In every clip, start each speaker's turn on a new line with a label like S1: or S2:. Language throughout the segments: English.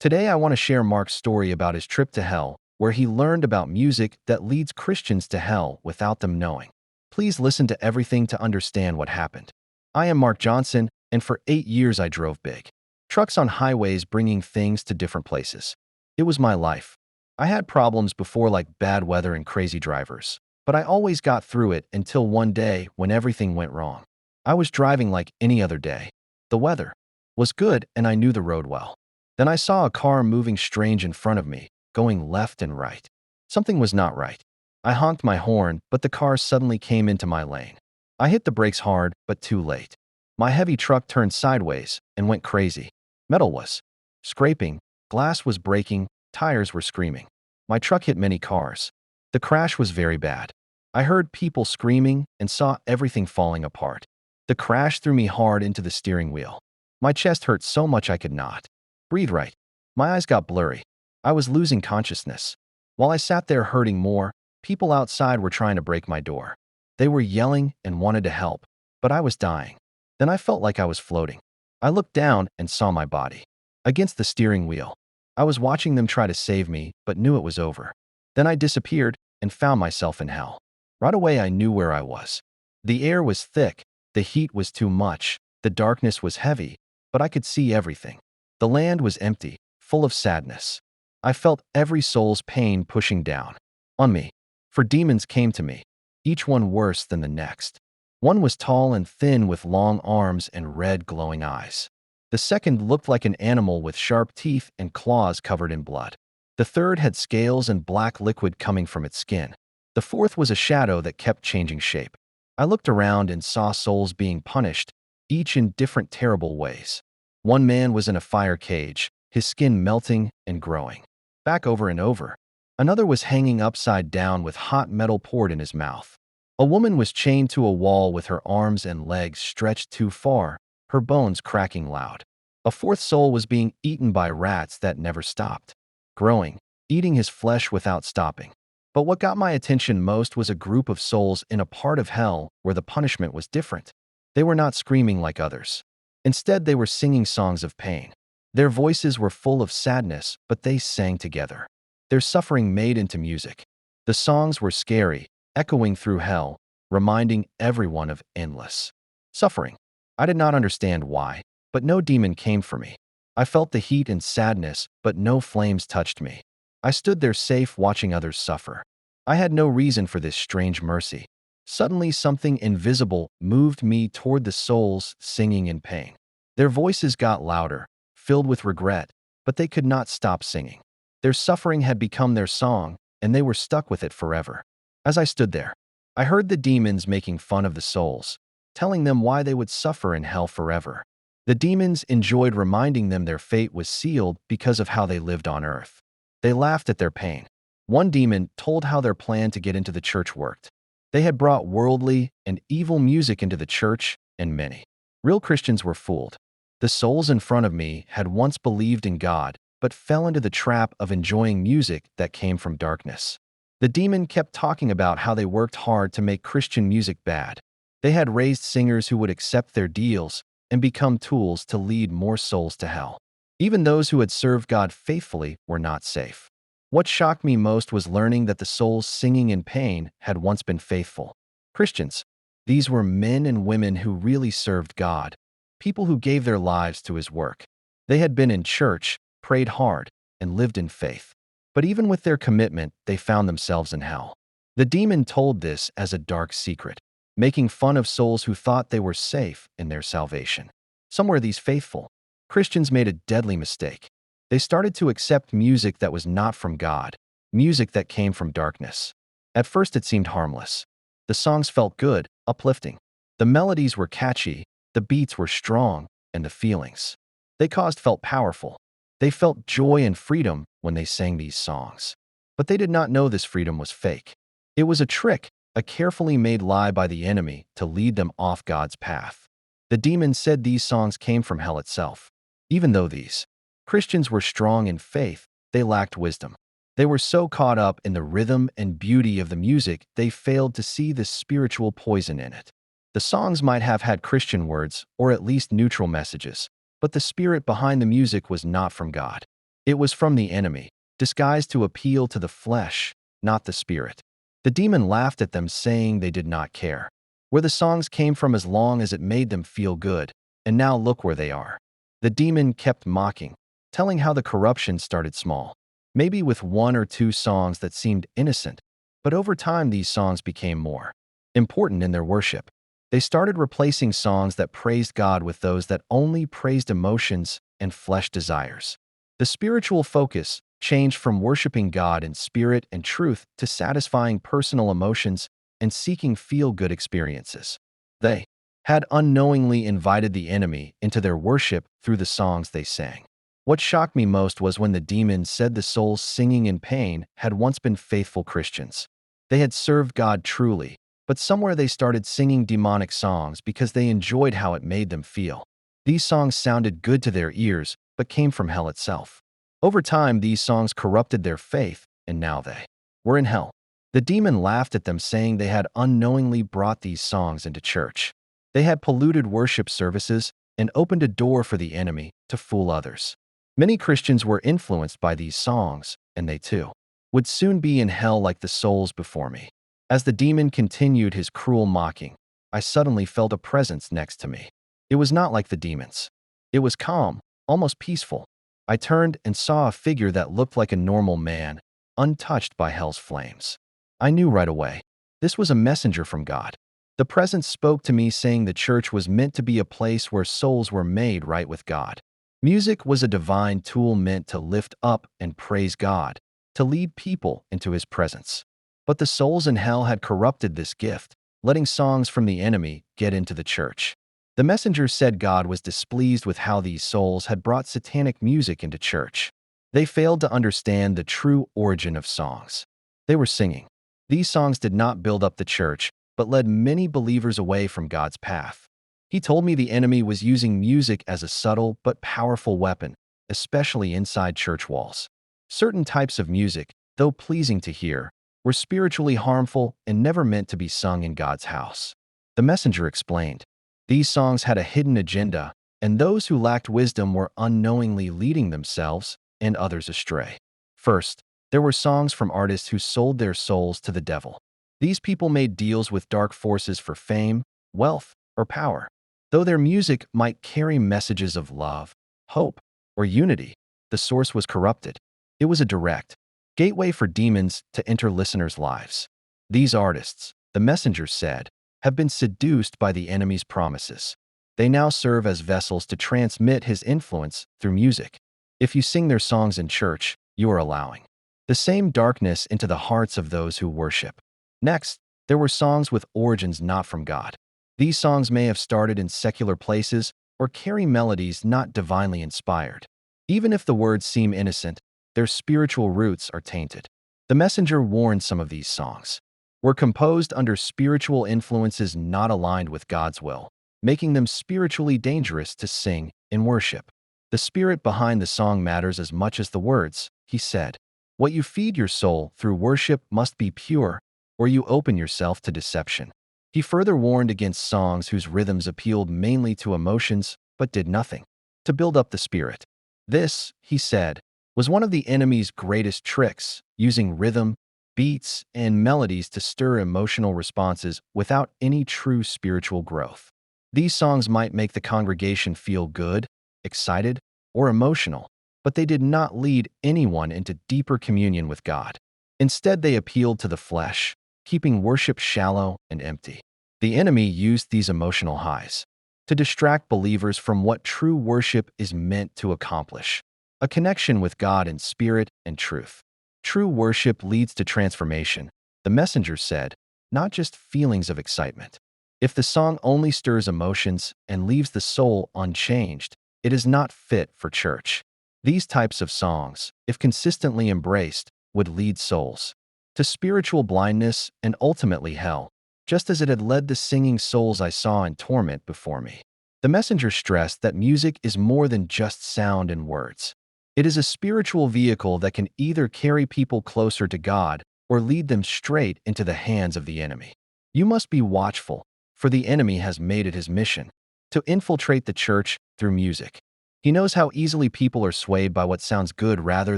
S1: Today, I want to share Mark's story about his trip to hell, where he learned about music that leads Christians to hell without them knowing. Please listen to everything to understand what happened. I am Mark Johnson, and for 8 years I drove big trucks on highways bringing things to different places. It was my life. I had problems before like bad weather and crazy drivers, but I always got through it until one day when everything went wrong. I was driving like any other day. The weather was good and I knew the road well. Then I saw a car moving strange in front of me, going left and right. Something was not right. I honked my horn, but the car suddenly came into my lane. I hit the brakes hard, but too late. My heavy truck turned sideways and went crazy. Metal was scraping, glass was breaking, tires were screaming. My truck hit many cars. The crash was very bad. I heard people screaming and saw everything falling apart. The crash threw me hard into the steering wheel. My chest hurt so much I could not breathe right. My eyes got blurry. I was losing consciousness. While I sat there hurting more, people outside were trying to break my door. They were yelling and wanted to help, but I was dying. Then I felt like I was floating. I looked down and saw my body against the steering wheel. I was watching them try to save me, but knew it was over. Then I disappeared and found myself in hell. Right away I knew where I was. The air was thick, the heat was too much, the darkness was heavy, but I could see everything. The land was empty, full of sadness. I felt every soul's pain pushing down on me. For demons came to me, each one worse than the next. One was tall and thin with long arms and red glowing eyes. The second looked like an animal with sharp teeth and claws covered in blood. The third had scales and black liquid coming from its skin. The fourth was a shadow that kept changing shape. I looked around and saw souls being punished, each in different terrible ways. One man was in a fire cage, his skin melting and growing back over and over. Another was hanging upside down with hot metal poured in his mouth. A woman was chained to a wall with her arms and legs stretched too far, her bones cracking loud. A fourth soul was being eaten by rats that never stopped growing, eating his flesh without stopping. But what got my attention most was a group of souls in a part of hell where the punishment was different. They were not screaming like others. Instead, they were singing songs of pain. Their voices were full of sadness, but they sang together. Their suffering made into music. The songs were scary, echoing through hell, reminding everyone of endless suffering. I did not understand why, but no demon came for me. I felt the heat and sadness, but no flames touched me. I stood there safe watching others suffer. I had no reason for this strange mercy. Suddenly, something invisible moved me toward the souls singing in pain. Their voices got louder, filled with regret, but they could not stop singing. Their suffering had become their song, and they were stuck with it forever. As I stood there, I heard the demons making fun of the souls, telling them why they would suffer in hell forever. The demons enjoyed reminding them their fate was sealed because of how they lived on earth. They laughed at their pain. One demon told how their plan to get into the church worked. They had brought worldly and evil music into the church, and many real Christians were fooled. The souls in front of me had once believed in God, but fell into the trap of enjoying music that came from darkness. The demon kept talking about how they worked hard to make Christian music bad. They had raised singers who would accept their deals and become tools to lead more souls to hell. Even those who had served God faithfully were not safe. What shocked me most was learning that the souls singing in pain had once been faithful Christians. These were men and women who really served God, people who gave their lives to His work. They had been in church, prayed hard, and lived in faith. But even with their commitment, they found themselves in hell. The demon told this as a dark secret, making fun of souls who thought they were safe in their salvation. Somewhere these faithful Christians made a deadly mistake. They started to accept music that was not from God, music that came from darkness. At first it seemed harmless. The songs felt good, uplifting. The melodies were catchy, the beats were strong, and the feelings they caused felt powerful. They felt joy and freedom when they sang these songs. But they did not know this freedom was fake. It was a trick, a carefully made lie by the enemy to lead them off God's path. The demon said these songs came from hell itself. Even though these Christians were strong in faith, they lacked wisdom. They were so caught up in the rhythm and beauty of the music, they failed to see the spiritual poison in it. The songs might have had Christian words, or at least neutral messages, but the spirit behind the music was not from God. It was from the enemy, disguised to appeal to the flesh, not the spirit. The demon laughed at them, saying they did not care where the songs came from as long as it made them feel good, and now look where they are. The demon kept mocking, telling how the corruption started small, maybe with one or two songs that seemed innocent, but over time these songs became more important in their worship. They started replacing songs that praised God with those that only praised emotions and flesh desires. The spiritual focus changed from worshiping God in spirit and truth to satisfying personal emotions and seeking feel-good experiences. They had unknowingly invited the enemy into their worship through the songs they sang. What shocked me most was when the demon said the souls singing in pain had once been faithful Christians. They had served God truly, but somewhere they started singing demonic songs because they enjoyed how it made them feel. These songs sounded good to their ears, but came from hell itself. Over time, these songs corrupted their faith, and now they were in hell. The demon laughed at them, saying they had unknowingly brought these songs into church. They had polluted worship services and opened a door for the enemy to fool others. Many Christians were influenced by these songs, and they too would soon be in hell like the souls before me. As the demon continued his cruel mocking, I suddenly felt a presence next to me. It was not like the demons. It was calm, almost peaceful. I turned and saw a figure that looked like a normal man, untouched by hell's flames. I knew right away. This was a messenger from God. The presence spoke to me, saying the church was meant to be a place where souls were made right with God. Music was a divine tool meant to lift up and praise God, to lead people into His presence. But the souls in hell had corrupted this gift, letting songs from the enemy get into the church. The messenger said God was displeased with how these souls had brought satanic music into church. They failed to understand the true origin of songs. They were singing. These songs did not build up the church, but led many believers away from God's path. He told me the enemy was using music as a subtle but powerful weapon, especially inside church walls. Certain types of music, though pleasing to hear, were spiritually harmful and never meant to be sung in God's house. The messenger explained, these songs had a hidden agenda, and those who lacked wisdom were unknowingly leading themselves and others astray. First, there were songs from artists who sold their souls to the devil. These people made deals with dark forces for fame, wealth, or power. Though their music might carry messages of love, hope, or unity, the source was corrupted. It was a direct gateway for demons to enter listeners' lives. These artists, the messenger said, have been seduced by the enemy's promises. They now serve as vessels to transmit his influence through music. If you sing their songs in church, you are allowing the same darkness into the hearts of those who worship. Next, there were songs with origins not from God. These songs may have started in secular places or carry melodies not divinely inspired. Even if the words seem innocent, their spiritual roots are tainted. The messenger warned some of these songs were composed under spiritual influences not aligned with God's will, making them spiritually dangerous to sing in worship. The spirit behind the song matters as much as the words, he said. What you feed your soul through worship must be pure, or you open yourself to deception. He further warned against songs whose rhythms appealed mainly to emotions but did nothing to build up the spirit. This, he said, was one of the enemy's greatest tricks, using rhythm, beats, and melodies to stir emotional responses without any true spiritual growth. These songs might make the congregation feel good, excited, or emotional, but they did not lead anyone into deeper communion with God. Instead, they appealed to the flesh, keeping worship shallow and empty. The enemy used these emotional highs to distract believers from what true worship is meant to accomplish: a connection with God in spirit and truth. True worship leads to transformation, the messenger said, not just feelings of excitement. If the song only stirs emotions and leaves the soul unchanged, it is not fit for church. These types of songs, if consistently embraced, would lead souls to spiritual blindness and ultimately hell, just as it had led the singing souls I saw in Torment before me. The messenger stressed that music is more than just sound and words. It is a spiritual vehicle that can either carry people closer to God or lead them straight into the hands of the enemy. You must be watchful, for the enemy has made it his mission to infiltrate the church through music. He knows how easily people are swayed by what sounds good rather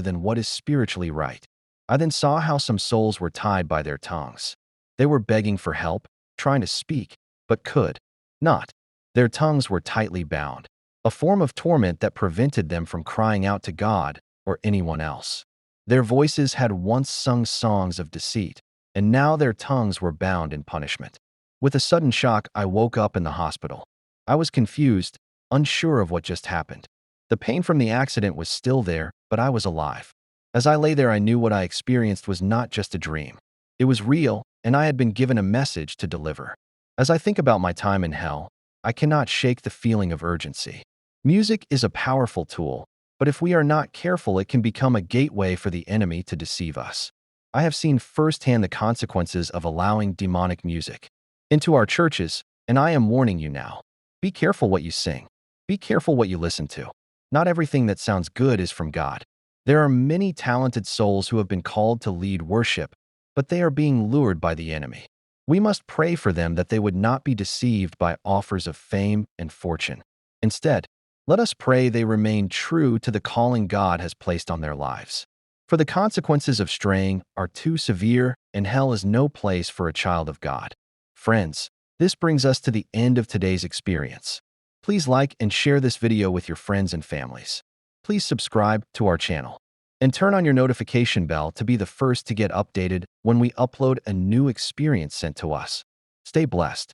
S1: than what is spiritually right. I then saw how some souls were tied by their tongues. They were begging for help, trying to speak, but could not. Their tongues were tightly bound, a form of torment that prevented them from crying out to God or anyone else. Their voices had once sung songs of deceit, and now their tongues were bound in punishment. With a sudden shock, I woke up in the hospital. I was confused, unsure of what just happened. The pain from the accident was still there, but I was alive. As I lay there, I knew what I experienced was not just a dream. It was real, and I had been given a message to deliver. As I think about my time in hell, I cannot shake the feeling of urgency. Music is a powerful tool, but if we are not careful, it can become a gateway for the enemy to deceive us. I have seen firsthand the consequences of allowing demonic music into our churches, and I am warning you now. Be careful what you sing. Be careful what you listen to. Not everything that sounds good is from God. There are many talented souls who have been called to lead worship, but they are being lured by the enemy. We must pray for them that they would not be deceived by offers of fame and fortune. Instead, let us pray they remain true to the calling God has placed on their lives. For the consequences of straying are too severe, and hell is no place for a child of God. Friends, this brings us to the end of today's experience. Please like and share this video with your friends and families. Please subscribe to our channel and turn on your notification bell to be the first to get updated when we upload a new experience sent to us. Stay blessed.